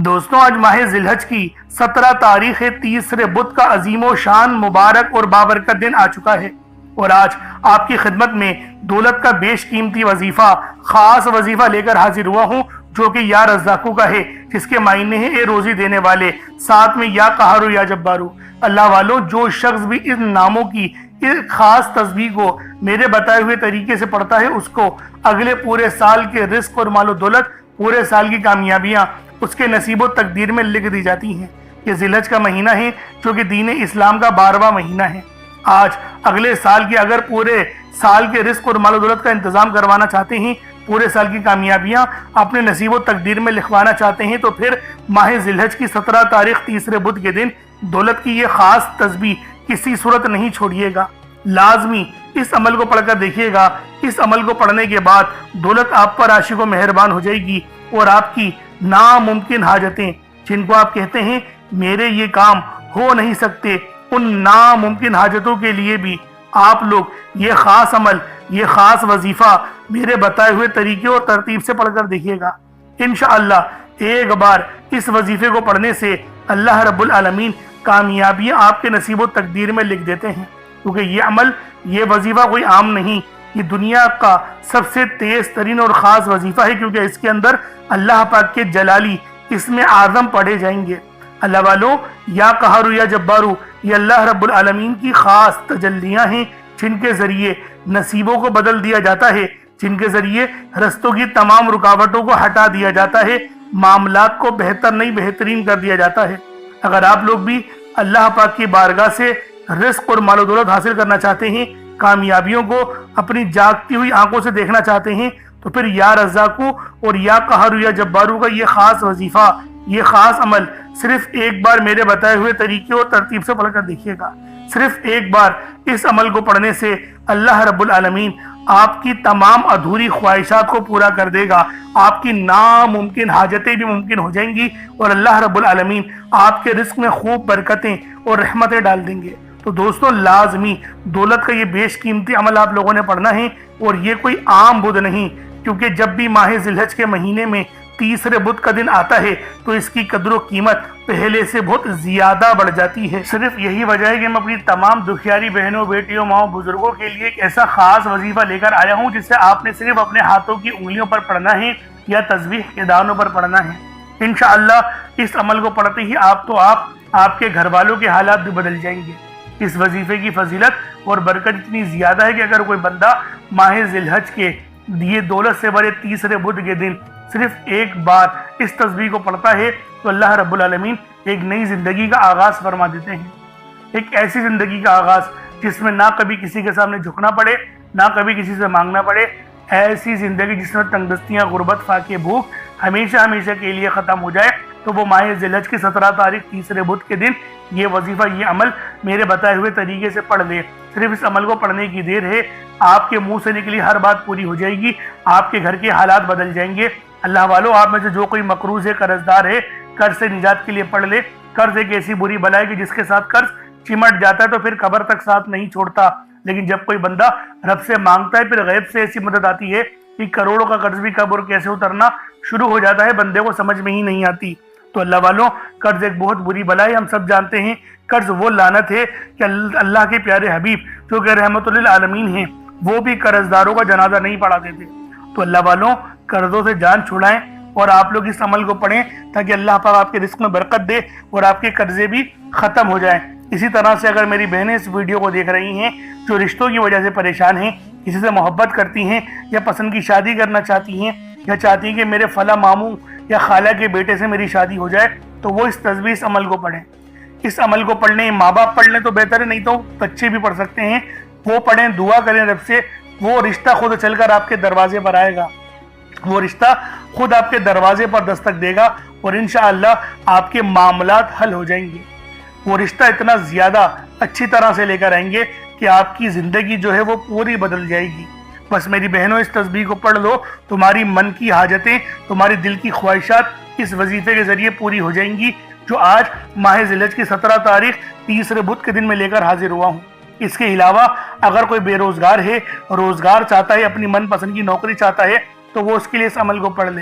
دوستوں آج ماہ ذیلحج کی 17 تاریخ تیسرے بدھ کا عظیم و شان مبارک اور بابرکت دن آ چکا ہے، اور آج آپ کی خدمت میں دولت کا بیش قیمتی وظیفہ، خاص وظیفہ لے کر حاضر ہوا ہوں، جو کہ یا رزاقو کا ہے، جس کے معنی ہے اے روزی دینے والے، ساتھ میں یا قہارو یا جبارو۔ اللہ والوں، جو شخص بھی ان ناموں کی اس خاص تسبیح کو میرے بتائے ہوئے طریقے سے پڑھتا ہے، اس کو اگلے پورے سال کے رزق اور مال و دولت، پورے سال کی کامیابیاں اس کے نصیب و تقدیر میں لکھ دی جاتی ہیں۔ یہ ذیلحج کا مہینہ ہے جو کہ دین اسلام کا 12واں مہینہ ہے۔ آج اگلے سال کی اگر پورے سال کے رزق اور مال و دولت کا انتظام کروانا چاہتے ہیں، پورے سال کی کامیابیاں اپنے نصیب و تقدیر میں لکھوانا چاہتے ہیں، تو پھر ماہ ذیلحج کی 17 تاریخ تیسرے بدھ کے دن دولت کی یہ خاص تسبیح کسی صورت نہیں چھوڑیے گا، لازمی اس عمل کو پڑھ کر دیکھیے گا۔ اس عمل کو پڑھنے کے بعد دولت آپ پر عاشق و مہربان ہو جائے گی، اور آپ کی ناممکن حاجتیں، جن کو آپ کہتے ہیں میرے یہ کام ہو نہیں سکتے، ان ناممکن حاجتوں کے لیے بھی آپ لوگ یہ خاص عمل، یہ خاص وظیفہ میرے بتائے ہوئے طریقے اور ترتیب سے پڑھ کر دیکھیے گا۔ انشاءاللہ ایک بار اس وظیفے کو پڑھنے سے اللہ رب العالمین کامیابیاں آپ کے نصیب و تقدیر میں لکھ دیتے ہیں، کیونکہ یہ عمل، یہ وظیفہ کوئی عام نہیں، یہ دنیا کا سب سے تیز ترین اور خاص وظیفہ ہے، کیونکہ اس کے اندر اللہ پاک کے جلالی اسم اعظم پڑھے جائیں گے۔ اللہ والوں، یا قہارو یا جبارو، یہ اللہ رب العالمین کی خاص تجلیاں ہیں، جن کے ذریعے نصیبوں کو بدل دیا جاتا ہے، جن کے ذریعے رستوں کی تمام رکاوٹوں کو ہٹا دیا جاتا ہے، معاملات کو بہتر نہیں بہترین کر دیا جاتا ہے۔ اگر آپ لوگ بھی اللہ پاک کی بارگاہ سے رزق اور مال و دولت حاصل کرنا چاہتے ہیں، کامیابیوں کو اپنی جاگتی ہوئی آنکھوں سے دیکھنا چاہتے ہیں، تو پھر یا رزاقو اور یا قہارو یا جبارو کا یہ خاص وظیفہ، یہ خاص عمل صرف ایک بار میرے بتائے ہوئے طریقے اور ترتیب سے پڑھ کر دیکھیے گا۔ صرف ایک بار اس عمل کو پڑھنے سے اللہ رب العالمین آپ کی تمام ادھوری خواہشات کو پورا کر دے گا، آپ کی ناممکن حاجتیں بھی ممکن ہو جائیں گی، اور اللہ رب العالمین آپ کے رزق میں خوب برکتیں اور رحمتیں ڈال دیں گے۔ تو دوستوں، لازمی دولت کا یہ بیش قیمتی عمل آپ لوگوں نے پڑھنا ہے، اور یہ کوئی عام بدھ نہیں، کیونکہ جب بھی ماہ ذیلحج کے مہینے میں تیسرے بدھ کا دن آتا ہے تو اس کی قدر و قیمت پہلے سے بہت زیادہ بڑھ جاتی ہے۔ صرف یہی وجہ ہے کہ میں اپنی تمام دکھیاری بہنوں، بیٹیوں، ماؤں، بزرگوں کے لیے ایک ایسا خاص وظیفہ لے کر آیا ہوں، جسے آپ نے صرف اپنے ہاتھوں کی انگلیوں پر پڑھنا ہے یا تسبیح کے دانوں پر پڑھنا ہے۔ انشاءاللہ اس عمل کو پڑھتے ہی آپ کے گھر والوں کے حالات بھی بدل جائیں گے۔ اس وظیفے کی فضیلت اور برکت اتنی زیادہ ہے کہ اگر کوئی بندہ ماہ ذیلحج کے یہ دولت سے بڑے تیسرے بدھ کے دن صرف ایک بار اس تسبیح کو پڑھتا ہے، تو اللہ رب العالمین ایک نئی زندگی کا آغاز فرما دیتے ہیں۔ ایک ایسی زندگی کا آغاز جس میں نہ کبھی کسی کے سامنے جھکنا پڑے، نہ کبھی کسی سے مانگنا پڑے، ایسی زندگی جس میں تنگ دستیاں، غربت، فاقے، بھوک ہمیشہ ہمیشہ کے لیے ختم ہو جائے۔ تو وہ ماہ ذیلحج کی 17 تاریخ تیسرے بدھ کے دن یہ وظیفہ، یہ عمل میرے بتائے ہوئے طریقے سے پڑھ لے۔ صرف اس عمل کو پڑھنے کی دیر ہے، آپ کے منہ سے نکلی ہر بات پوری ہو جائے گی، آپ کے گھر کے حالات بدل جائیں گے۔ اللہ والوں، آپ میں سے جو کوئی مقروض ہے، قرض دار ہے، قرض سے نجات کے لیے پڑھ لے۔ قرض ایک ایسی بری بلا ہے کہ جس کے ساتھ قرض چمٹ جاتا ہے تو پھر قبر تک ساتھ نہیں چھوڑتا، لیکن جب کوئی بندہ رب سے مانگتا ہے، پھر غیب سے ایسی مدد آتی ہے کہ کروڑوں کا قرض بھی کب اور کیسے اترنا شروع ہو جاتا ہے، بندے کو سمجھ میں ہی نہیں آتی۔ تو اللہ والوں، قرض ایک بہت بری بلا ہے، ہم سب جانتے ہیں۔ قرض وہ لعنت ہے کہ اللہ کے پیارے حبیب جو کہ رحمت للعالمین ہیں، وہ بھی قرض داروں کا جنازہ نہیں پڑھا دیتے۔ تو اللہ والوں، قرضوں سے جان چھڑائیں، اور آپ لوگ اس عمل کو پڑھیں تاکہ اللہ پاک آپ کے رزق میں برکت دے اور آپ کے قرضے بھی ختم ہو جائیں۔ اسی طرح سے اگر میری بہنیں اس ویڈیو کو دیکھ رہی ہیں جو رشتوں کی وجہ سے پریشان ہیں، کسی سے محبت کرتی ہیں یا پسند کی شادی کرنا چاہتی ہیں، یا چاہتی ہیں کہ میرے فلاں ماموں یا خالہ کے بیٹے سے میری شادی ہو جائے، تو وہ اس تسبیح، اس عمل کو پڑھیں۔ اس عمل کو پڑھنے ماں باپ پڑھ لیں تو بہتر ہے، نہیں تو بچے بھی پڑھ سکتے ہیں۔ وہ پڑھیں، دعا کریں رب سے، وہ رشتہ خود چل کر آپ کے دروازے پر آئے گا، وہ رشتہ خود آپ کے دروازے پر دستک دے گا، اور انشاءاللہ آپ کے معاملات حل ہو جائیں گے۔ وہ رشتہ اتنا زیادہ اچھی طرح سے لے کر آئیں گے کہ آپ کی زندگی جو ہے وہ پوری بدل جائے گی۔ بس میری بہنوں، اس تسبیح کو پڑھ لو، تمہاری من کی حاجتیں، تمہاری دل کی خواہشات اس وظیفے کے ذریعے پوری ہو جائیں گی، جو آج ماہ ذیلحج کی 17 تاریخ تیسرے بدھ کے دن میں لے کر حاضر ہوا ہوں۔ اس کے علاوہ اگر کوئی بے روزگار ہے، روزگار چاہتا ہے، اپنی من پسند کی نوکری چاہتا ہے، تو وہ اس کے لیے اس عمل کو پڑھ لے۔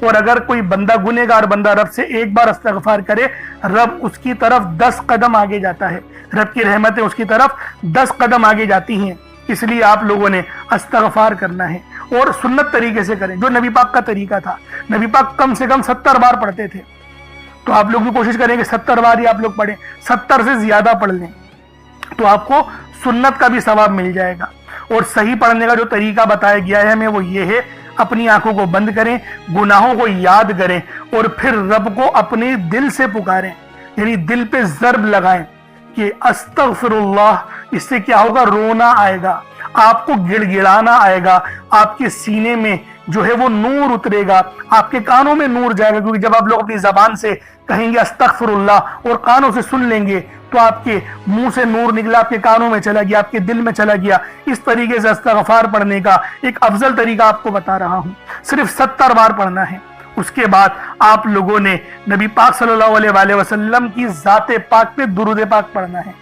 اور اگر کوئی بندہ گنہگار بندہ رب سے ایک بار استغفار کرے، رب اس کی طرف 10 قدم آگے جاتا ہے، رب کی رحمتیں اس کی طرف 10 قدم آگے جاتی ہیں۔ اس لیے آپ لوگوں نے استغفار کرنا ہے اور سنت طریقے سے کریں، جو نبی پاک کا طریقہ تھا۔ نبی پاک کم سے کم 70 بار پڑھتے تھے، تو آپ لوگ بھی کوشش کریں کہ 70 بار ہی آپ لوگ پڑھیں، 70 سے زیادہ پڑھ لیں تو آپ کو سنت کا بھی ثواب مل جائے گا۔ اور صحیح پڑھنے کا جو طریقہ بتایا گیا ہے ہمیں وہ یہ ہے، اپنی آنکھوں کو بند کریں، گناہوں کو یاد کریں اور پھر رب کو اپنے دل سے پکاریں، یعنی دل پہ ضرب لگائیں کہ استغفر اللہ۔ اس سے کیا ہوگا؟ رونا آئے گا، آپ کو گڑ گڑانا آئے گا، آپ کے سینے میں جو ہے وہ نور اترے گا، آپ کے کانوں میں نور جائے گا، کیونکہ جب آپ لوگ اپنی زبان سے کہیں گے استغفر اللہ اور کانوں سے سن لیں گے تو آپ کے منہ سے نور نکلا، آپ کے کانوں میں چلا گیا، آپ کے دل میں چلا گیا۔ اس طریقے سے استغفار پڑھنے کا ایک افضل طریقہ آپ کو بتا رہا ہوں، صرف 70 بار پڑھنا ہے۔ اس کے بعد آپ لوگوں نے نبی پاک صلی اللہ علیہ وآلہ وسلم کی ذات پاک پہ درود پاک پڑھنا ہے۔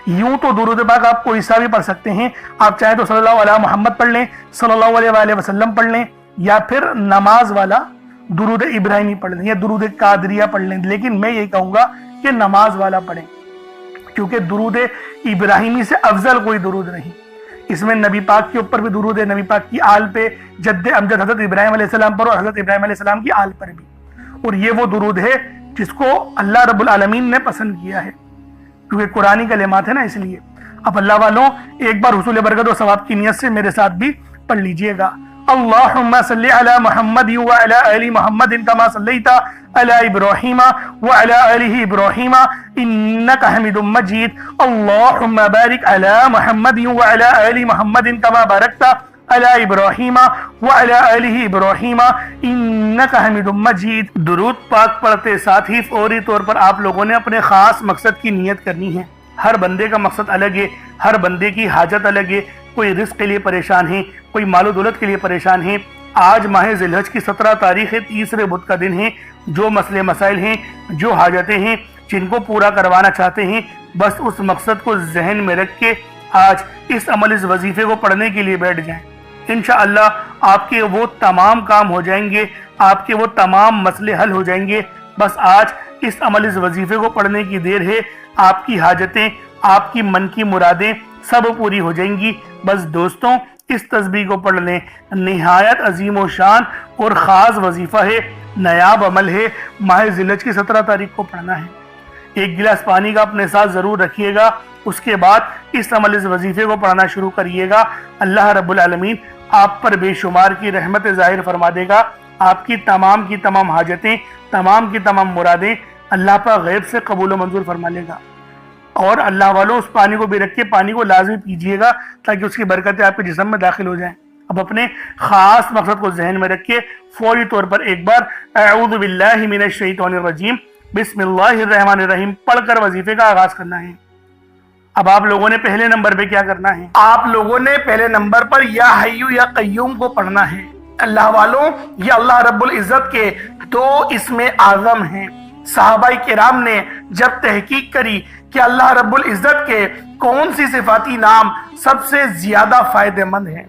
یوں تو درود پاک آپ کوئی سا بھی پڑھ سکتے ہیں، آپ چاہیں تو صلی اللہ علیہ محمد پڑھ لیں، صلی اللہ علیہ وآلہ وسلم پڑھ لیں، یا پھر نماز والا درود ابراہیمی پڑھ لیں یا درود قادریہ پڑھ لیں، لیکن میں یہی کہوں گا کہ نماز والا پڑھیں، کیونکہ درود ابراہیمی سے افضل کوئی درود نہیں۔ اس میں نبی پاک کے اوپر بھی درود ہے، نبی پاک کی آل پہ، جد امجد حضرت ابراہیم علیہ السلام پر اور حضرت ابراہیم علیہ السلام کی آل پر بھی، اور یہ وہ درود ہے جس کو اللہ رب العالمین نے پسند کیا ہے، کیونکہ قرآنی کلمات ہے نا، اس لیے۔ اب اللہ والوں ایک بار حصول برکت و ثواب کی نیت سے میرے ساتھ بھی پڑھ لیجئے گا۔ اللہم صلی علی محمد وعلی آل محمد کما صلیت علی ابراہیم وعلی آل ابراہیم انکا حمید مجید۔ اللہم بارک علی محمد وعلی آل محمد کما بارکت علی ابراہیم وعلی آل ابراہیم انکا حمید مجید۔ درود پاک پڑھتے ساتھ ہی فوری طور پر آپ لوگوں نے اپنے خاص مقصد کی نیت کرنی ہے۔ ہر بندے کا مقصد الگ ہے، ہر بندے کی حاجت الگ ہے، کوئی رزق کے لیے پریشان ہے، کوئی مال و دولت کے لیے پریشان ہے۔ آج ماہ ذی الحج کی 17 تاریخ ہے، تیسرے بدھ کا دن ہے۔ جو مسئلے مسائل ہیں، جو حاجتیں ہیں، جن کو پورا کروانا چاہتے ہیں، بس اس مقصد کو ذہن میں رکھ کے آج اس عمل اس وظیفے کو پڑھنے کے لیے بیٹھ جائیں۔ انشاءاللہ آپ کے وہ تمام کام ہو جائیں گے، آپ کے وہ تمام مسئلے حل ہو جائیں گے۔ بس آج اس عمل اس وظیفے کو پڑھنے کی دیر ہے، آپ کی حاجتیں، آپ کی من کی مرادیں سب پوری ہو جائیں گی۔ بس دوستوں اس تسبیح کو پڑھ لیں، نہایت عظیم و شان اور خاص وظیفہ ہے، نایاب عمل ہے، ماہ ذی الحج کی 17 تاریخ کو پڑھنا ہے۔ ایک گلاس پانی کا اپنے ساتھ ضرور رکھیے گا، اس کے بعد اس عمل اس وظیفے کو پڑھنا شروع کریے گا۔ اللہ رب العالمین آپ پر بے شمار کی رحمت ظاہر فرما دے گا، آپ کی تمام حاجتیں، تمام کی تمام مرادیں اللہ پر غیب سے قبول و منظور فرما لے گا۔ اور اللہ والوں اس پانی کو بھی رکھ کے پانی کو لازمی پیجئے گا تاکہ اس کی برکتیں آپ کے جسم میں داخل ہو جائیں۔ اب اپنے خاص مقصد کو ذہن میں رکھ کے فوری طور پر ایک بار اعوذ باللہ من الشیطان الرجیم بسم اللہ الرحمن الرحیم پڑھ کر وظیفے کا آغاز کرنا ہے۔ اب آپ لوگوں نے پہلے نمبر پہ کیا کرنا ہے؟ آپ لوگوں نے پہلے نمبر پر یا حی یا قیوم کو پڑھنا ہے۔ اللہ والوں یہ اللہ رب العزت کے 2 اسم اعظم ہیں۔ صحابہ کرام نے جب تحقیق کری کہ اللہ رب العزت کے کون سی صفاتی نام سب سے زیادہ فائدہ مند ہیں،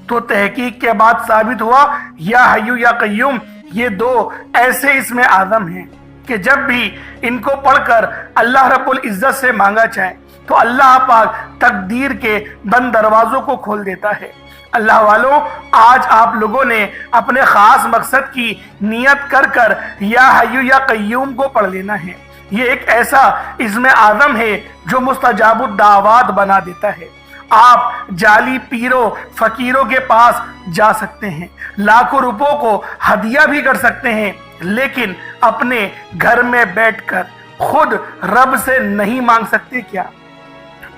تو تحقیق کے بعد ثابت ہوا یا حی یا قیوم یہ 2 ایسے اسم اعظم ہیں کہ جب بھی ان کو پڑھ کر اللہ رب العزت سے مانگا جائے تو اللہ پاک تقدیر کے بند دروازوں کو کھول دیتا ہے۔ اللہ والوں آج آپ لوگوں نے اپنے خاص مقصد کی نیت کر کر یا حی یا قیوم کو پڑھ لینا ہے۔ یہ ایک ایسا اسم اعظم ہے جو مستجاب الدعوات بنا دیتا ہے۔ آپ جعلی پیروں فقیروں کے پاس جا سکتے ہیں، لاکھوں روپوں کو ہدیہ بھی کر سکتے ہیں، لیکن اپنے گھر میں بیٹھ کر خود رب سے نہیں مانگ سکتے کیا؟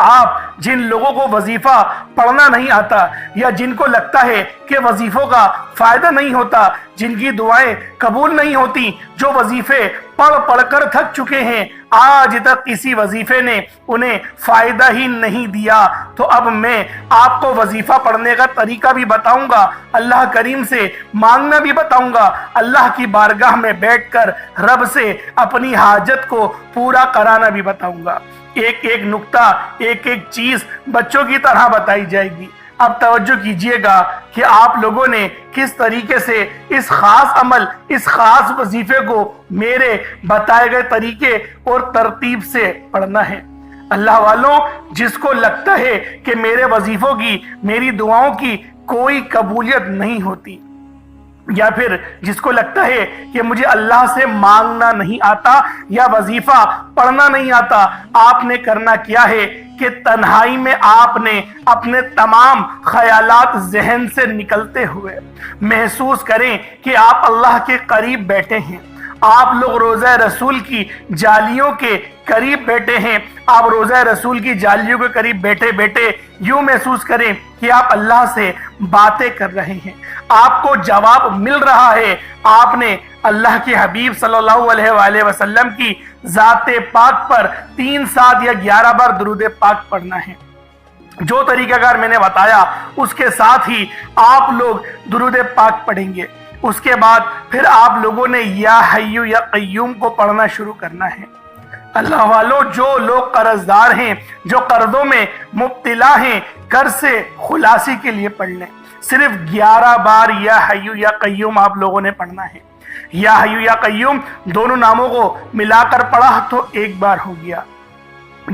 آپ جن لوگوں کو وظیفہ پڑھنا نہیں آتا یا جن کو لگتا ہے کہ وظیفوں کا فائدہ نہیں ہوتا، جن کی دعائیں قبول نہیں ہوتی، جو وظیفے پڑھ کر تھک چکے ہیں، آج تک کسی وظیفے نے انہیں فائدہ ہی نہیں دیا، تو اب میں آپ کو وظیفہ پڑھنے کا طریقہ بھی بتاؤں گا، اللہ کریم سے مانگنا بھی بتاؤں گا، اللہ کی بارگاہ میں بیٹھ کر رب سے اپنی حاجت کو پورا کرانا بھی بتاؤں گا۔ ایک ایک نقطہ، ایک ایک چیز بچوں کی طرح بتائی جائے گی۔ اب توجہ کیجئے گا کہ آپ لوگوں نے کس طریقے سے اس خاص عمل، اس خاص وظیفے کو میرے بتائے گئے طریقے اور ترتیب سے پڑھنا ہے۔ اللہ والوں، جس کو لگتا ہے کہ میرے وظیفوں کی، میری دعاؤں کی کوئی قبولیت نہیں ہوتی، یا پھر جس کو لگتا ہے کہ مجھے اللہ سے مانگنا نہیں آتا یا وظیفہ پڑھنا نہیں آتا، آپ نے کرنا کیا ہے کہ تنہائی میں آپ نے اپنے تمام خیالات ذہن سے نکلتے ہوئے محسوس کریں کہ آپ اللہ کے قریب بیٹھے ہیں، آپ لوگ روضہ رسول کی جالیوں کے قریب بیٹھے ہیں۔ آپ روضہ رسول کی جالیوں کے قریب بیٹھے بیٹھے یوں محسوس کریں کہ آپ اللہ سے باتیں کر رہے ہیں، آپ کو جواب مل رہا ہے۔ آپ نے اللہ کے حبیب صلی اللہ علیہ وآلہ وسلم کی ذات پاک پر 3 7 یا 11 بار درود پاک پڑھنا ہے۔ جو طریقہ کار میں نے بتایا اس کے ساتھ ہی آپ لوگ درود پاک پڑھیں گے۔ اس کے بعد پھر آپ لوگوں نے یا حیو یا قیوم کو پڑھنا شروع کرنا ہے۔ اللہ والوں، جو لوگ قرض دار ہیں، جو قرضوں میں مبتلا ہیں، قرض سے خلاصی کے لیے پڑھ لیں۔ صرف 11 بار یا حیو یا قیوم آپ لوگوں نے پڑھنا ہے۔ یا حیو یا قیوم دونوں ناموں کو ملا کر پڑھا تو 1 بار ہو گیا،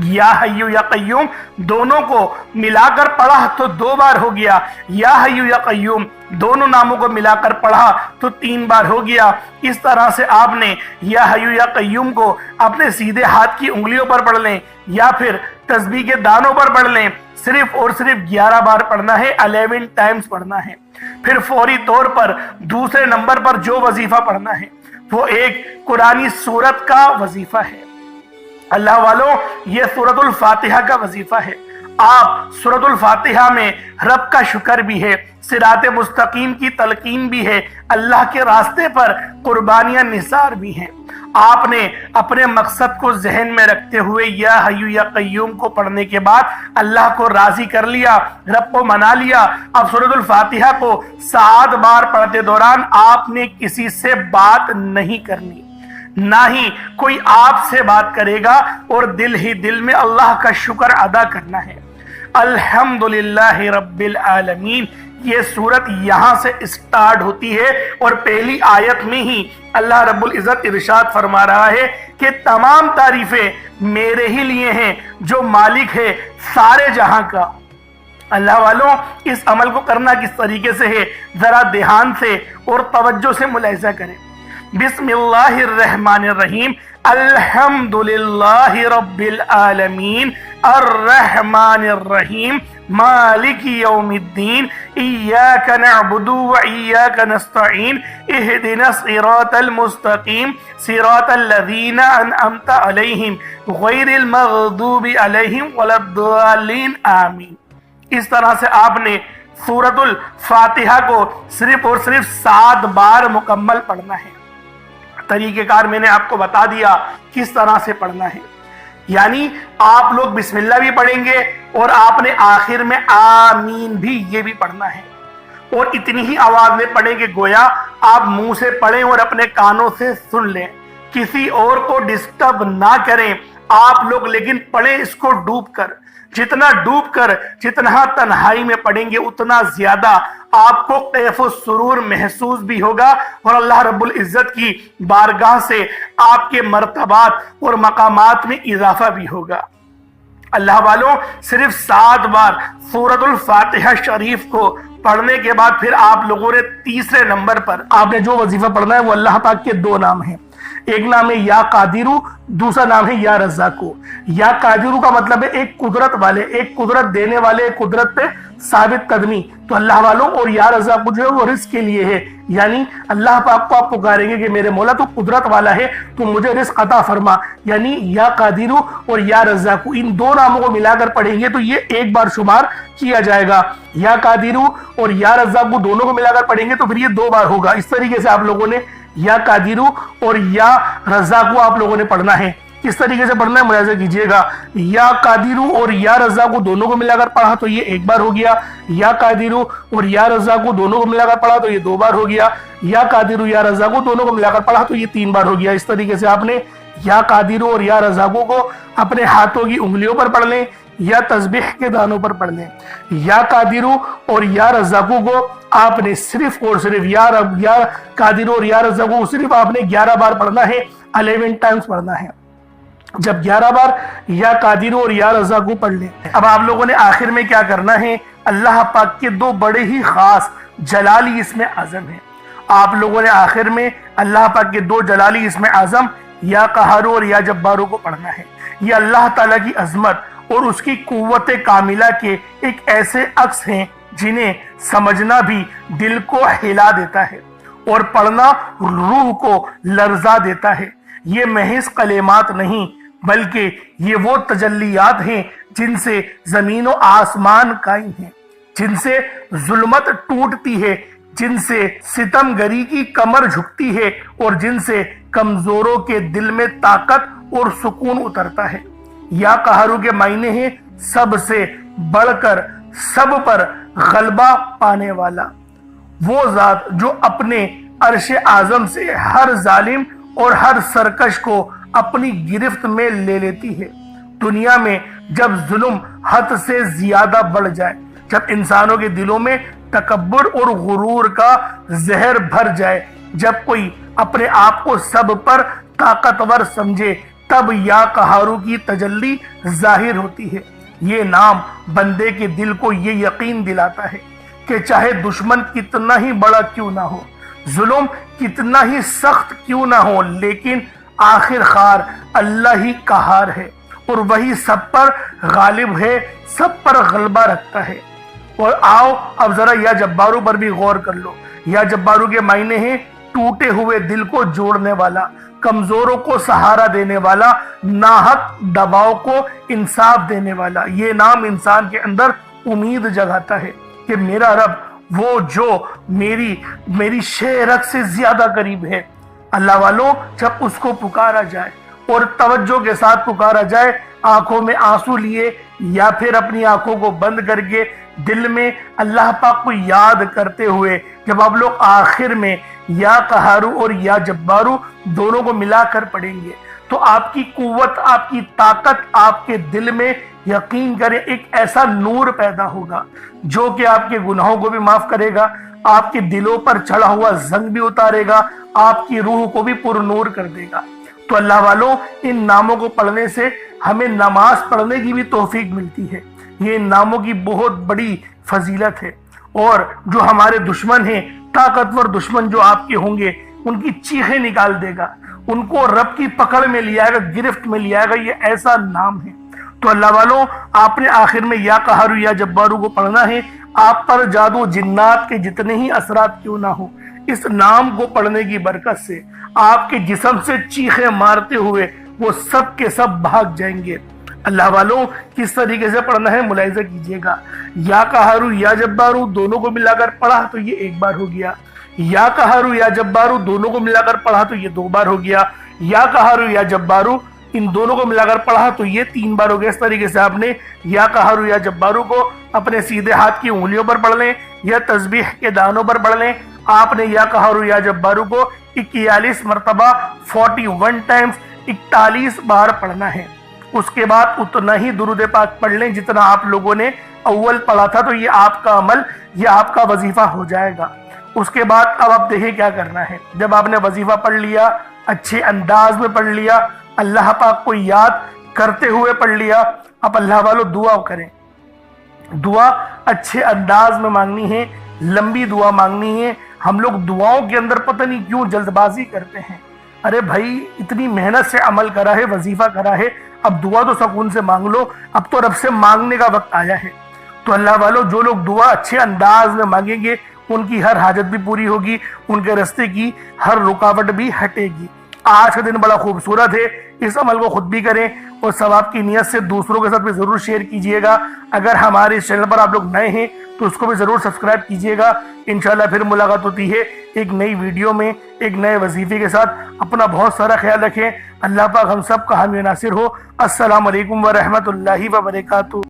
یا حیو یا قیوم دونوں کو ملا کر پڑھا تو 2 بار ہو گیا، یا حیو یا قیوم دونوں ناموں کو ملا کر پڑھا تو 3 بار ہو گیا۔ اس طرح سے آپ نے یا حیو یا قیوم کو اپنے سیدھے ہاتھ کی انگلیوں پر پڑھ لیں یا پھر تسبیح کے دانوں پر پڑھ لیں۔ صرف اور صرف 11 بار پڑھنا ہے، 11 ٹائمز پڑھنا ہے۔ پھر فوری طور پر دوسرے نمبر پر جو وظیفہ پڑھنا ہے وہ ایک قرآنی سورت کا وظیفہ ہے۔ اللہ والوں، یہ سورۃ الفاتحہ کا وظیفہ ہے۔ آپ سورۃ الفاتحہ میں رب کا شکر بھی ہے، صراط مستقیم کی تلقین بھی ہے، اللہ کے راستے پر قربانیاں نثار بھی ہیں۔ آپ نے اپنے مقصد کو ذہن میں رکھتے ہوئے یا حیو یا قیوم کو پڑھنے کے بعد اللہ کو راضی کر لیا، رب کو منا لیا۔ اب سورۃ الفاتحہ کو 7 بار پڑھتے دوران آپ نے کسی سے بات نہیں کرنی، نہ ہی کوئی آپ سے بات کرے گا، اور دل ہی دل میں اللہ کا شکر ادا کرنا ہے۔ الحمدللہ رب العالمین، یہ صورت یہاں سے اسٹارٹ ہوتی ہے، اور پہلی آیت میں ہی اللہ رب العزت ارشاد فرما رہا ہے کہ تمام تعریفیں میرے ہی لیے ہیں جو مالک ہے سارے جہاں کا۔ اللہ والوں، اس عمل کو کرنا کس طریقے سے ہے ذرا دھیان سے اور توجہ سے ملاحظہ کریں۔ بسم اللہ الرحمن الرحیم، الحمدللہ رب العالمین، الرحمن الرحیم، مالک یوم الدین، ایاک نعبد و ایاک نستعین، اہدنا الصراط المستقیم، صراط الذین انعمت علیہم غیر المغضوب علیہم ولا الضالین، آمین۔ اس طرح سے آپ نے سورۃ الفاتحہ کو صرف اور صرف 7 بار مکمل پڑھنا ہے۔ طریقہ کار میں نے آپ کو بتا دیا کس طرح سے پڑھنا ہے، یعنی آپ لوگ بسم اللہ بھی پڑھیں گے اور آپ نے آخر میں آمین بھی یہ بھی پڑھنا ہے، اور اتنی ہی آواز میں پڑھیں کہ گویا آپ منہ سے پڑھیں اور اپنے کانوں سے سن لیں، کسی اور کو ڈسٹرب نہ کریں آپ لوگ، لیکن پڑھیں اس کو ڈوب کر۔ جتنا ڈوب کر، جتنا تنہائی میں پڑھیں گے اتنا زیادہ آپ کو کیف و سرور محسوس بھی ہوگا، اور اللہ رب العزت کی بارگاہ سے آپ کے مرتبات اور مقامات میں اضافہ بھی ہوگا۔ اللہ والوں، صرف 7 بار سورۃ الفاتحہ شریف کو پڑھنے کے بعد پھر آپ لوگوں نے تیسرے نمبر پر آپ نے جو وظیفہ پڑھنا ہے وہ اللہ پاک کے 2 نام ہیں، ایک نام ہے یا قادرو، دوسرا نام ہے یا رزاقو۔ یا قادرو کا مطلب ہے ایک قدرت والے، ایک قدرت دینے والے، ایک قدرت پہ ثابت قدمی، تو اللہ والوں، اور یا رزاقو جو ہے وہ رزق کے لیے ہے، یعنی اللہ پاک کو آپ پکاریں گے کہ میرے مولا تو قدرت والا ہے تو مجھے رزق عطا فرما، یعنی یا قادرو اور یا رزاقو ان 2 ناموں کو ملا کر پڑھیں گے تو یہ 1 بار شمار کیا جائے گا۔ یا قادرو اور یا رزاقو دونوں کو ملا کر پڑھیں گے تو پھر یہ 2 بار ہوگا۔ اس طریقے سے آپ لوگوں نے یا قادرو اور یا رزاقو آپ لوگوں نے پڑھنا ہے۔ کس طریقے سے پڑھنا ہے ملاحظہ کیجئے گا، یا قادرو اور یا رزاقو دونوں کو ملا کر پڑھا تو یہ 1 بار ہو گیا، یا قادرو اور یا رزاقو دونوں کو ملا کر پڑھا تو یہ 2 بار ہو گیا، یا قادرو یا رزاقو دونوں کو ملا کر پڑھا تو یہ 3 بار ہو گیا۔ اس طریقے سے آپ نے یا قادرو اور یا رزاقو کو اپنے ہاتھوں کی انگلیوں پر پڑھ لیں، یا تسبیح کے دانوں پر پڑھ لیں۔ یا قادرو اور یا رزاقو کو آپ نے صرف اور صرف یا قادرو اور یا رزاقو صرف آپ نے 11 بار پڑھنا ہے، 11 ٹائمز پڑھنا ہے۔ جب 11 بار یا قادرو اور یا رزاقو پڑھ لیں، اب آپ لوگوں نے آخر میں کیا کرنا ہے، اللہ پاک کے 2 بڑے ہی خاص جلالی اسم اعظم ہیں، آپ لوگوں نے آخر میں اللہ پاک کے 2 جلالی اسم اعظم یا قہارو اور یا جبارو کو پڑھنا ہے۔ یہ اللہ تعالیٰ کی عظمت اور اس کی قوت کاملہ کے ایک ایسے عکس ہیں جنہیں سمجھنا بھی دل کو ہلا دیتا ہے اور پڑھنا روح کو لرزا دیتا ہے۔ یہ محض کلمات نہیں بلکہ یہ وہ تجلیات ہیں جن سے زمین و آسمان قائم ہیں، جن سے ظلمت ٹوٹتی ہے، جن سے ستم گری کی کمر جھکتی ہے اور جن سے کمزوروں کے دل میں طاقت اور سکون اترتا ہے۔ یا قہرو کے معنی ہیں سب سے بڑھ کر سب پر غلبہ پانے والا، وہ ذات جو اپنے عرش اعظم سے ہر ظالم اور ہر سرکش کو اپنی گرفت میں لے لیتی ہے۔ دنیا میں جب ظلم حد سے زیادہ بڑھ جائے، جب انسانوں کے دلوں میں تکبر اور غرور کا زہر بھر جائے، جب کوئی اپنے آپ کو سب پر طاقتور سمجھے، تب یا قہارو کی تجلی ظاہر ہوتی ہے۔ یہ نام بندے کے دل کو یہ یقین دلاتا ہے کہ چاہے دشمن کتنا ہی بڑا کیوں نہ ہو، ظلم کتنا ہی سخت کیوں نہ ہو، لیکن آخر کار اللہ ہی قہار ہے اور وہی سب پر غالب ہے، سب پر غلبہ رکھتا ہے۔ اور آؤ اب ذرا یا جبارو پر بھی غور کر لو۔ یا جبارو کے معنی ہیں ٹوٹے ہوئے دل کو جوڑنے والا، کمزوروں کو سہارا دینے والا، ناحق دباؤ کو انصاف دینے والا۔ یہ نام انسان کے اندر امید جگاتا ہے کہ میرا رب وہ جو میری شہرت سے زیادہ قریب ہے۔ اللہ والوں، جب اس کو پکارا جائے اور توجہ کے ساتھ پکارا جائے، آنکھوں میں آنسو لیے یا پھر اپنی آنکھوں کو بند کر کے دل میں اللہ پاک کو یاد کرتے ہوئے، جب آپ لوگ آخر میں یا قہارو اور یا جبارو دونوں کو ملا کر پڑھیں گے تو آپ کی قوت، آپ کی طاقت، آپ کے دل میں یقین کریں ایک ایسا نور پیدا ہوگا جو کہ آپ کے گناہوں کو بھی معاف کرے گا، آپ کے دلوں پر چڑھا ہوا زنگ بھی اتارے گا، آپ کی روح کو بھی پر نور کر دے گا۔ تو اللہ والوں، ان ناموں کو پڑھنے سے ہمیں نماز پڑھنے کی بھی توفیق ملتی ہے۔ یہ ان ناموں کی بہت بڑی فضیلت ہے، اور جو ہمارے دشمن ہیں، طاقتور دشمن جو آپ کے ہوں گے، ان کی چیخیں نکال دے گا، ان کو رب کی پکڑ میں لے آئے گا، گرفت میں لے آئے گا۔ یہ ایسا نام ہے۔ تو اللہ والوں، آپ نے آخر میں یا قہارو یا جبارو کو پڑھنا ہے۔ آپ پر جادو جنات کے جتنے ہی اثرات کیوں نہ ہو، اس نام کو پڑھنے کی برکت سے آپ کے جسم سے چیخیں مارتے ہوئے وہ سب کے سب بھاگ جائیں گے۔ اللہ والوں، کس طریقے سے پڑھنا ہے ملاحظہ کیجئے گا۔ یا قہارو یا جبارو دونوں کو ملا کر پڑھا تو یہ 1 بار ہو گیا، یا قہارو یا جبارو دونوں کو ملا کر پڑھا تو یہ 2 بار ہو گیا، یا قہارو یا جبارو ان دونوں کو ملا کر پڑھا تو یہ 3 بار ہو گیا۔ اس طریقے سے آپ نے یا قہارو یا جبارو کو اپنے سیدھے ہاتھ کی انگلیوں پر پڑھ لیں یا تسبیح کے دانوں پر پڑھ لیں۔ آپ نے یا قہارو یا جبارو کو 41 مرتبہ 41 ٹائمز 41 بار پڑھنا ہے۔ اس کے بعد اتنا ہی درود پاک پڑھ لیں جتنا آپ لوگوں نے اول پڑھا تھا، تو یہ آپ کا عمل، یہ آپ کا وظیفہ ہو جائے گا۔ اس کے بعد اب آپ دیکھیں کیا کرنا ہے۔ جب آپ نے وظیفہ پڑھ لیا، اچھے انداز میں پڑھ لیا، اللہ پاک کو یاد کرتے ہوئے پڑھ لیا، اب اللہ والوں دعا کریں۔ دعا اچھے انداز میں مانگنی ہے، لمبی دعا مانگنی ہے۔ ہم لوگ دعاؤں کے اندر پتہ نہیں کیوں جلد بازی کرتے ہیں۔ ارے بھائی، اتنی محنت سے عمل کرا ہے، وظیفہ کرا ہے، اب دعا تو سکون سے مانگ لو، اب تو رب سے مانگنے کا وقت آیا ہے۔ تو اللہ والوں، جو لوگ دعا اچھے انداز میں مانگیں گے ان کی ہر حاجت بھی پوری ہوگی، ان کے راستے کی ہر رکاوٹ بھی ہٹے گی۔ آج کا دن بڑا خوبصورت ہے، اس عمل کو خود بھی کریں اور ثواب کی نیت سے دوسروں کے ساتھ بھی ضرور شیئر کیجئے گا۔ اگر ہمارے اس چینل پر آپ لوگ نئے ہیں تو اس کو بھی ضرور سبسکرائب کیجئے گا۔ انشاءاللہ پھر ملاقات ہوتی ہے ایک نئی ویڈیو میں، ایک نئے وظیفے کے ساتھ۔ اپنا بہت سارا خیال رکھیں۔ اللہ پاک ہم سب کا حامی و ناصر ہو۔ السلام علیکم ورحمۃ اللہ وبرکاتہ۔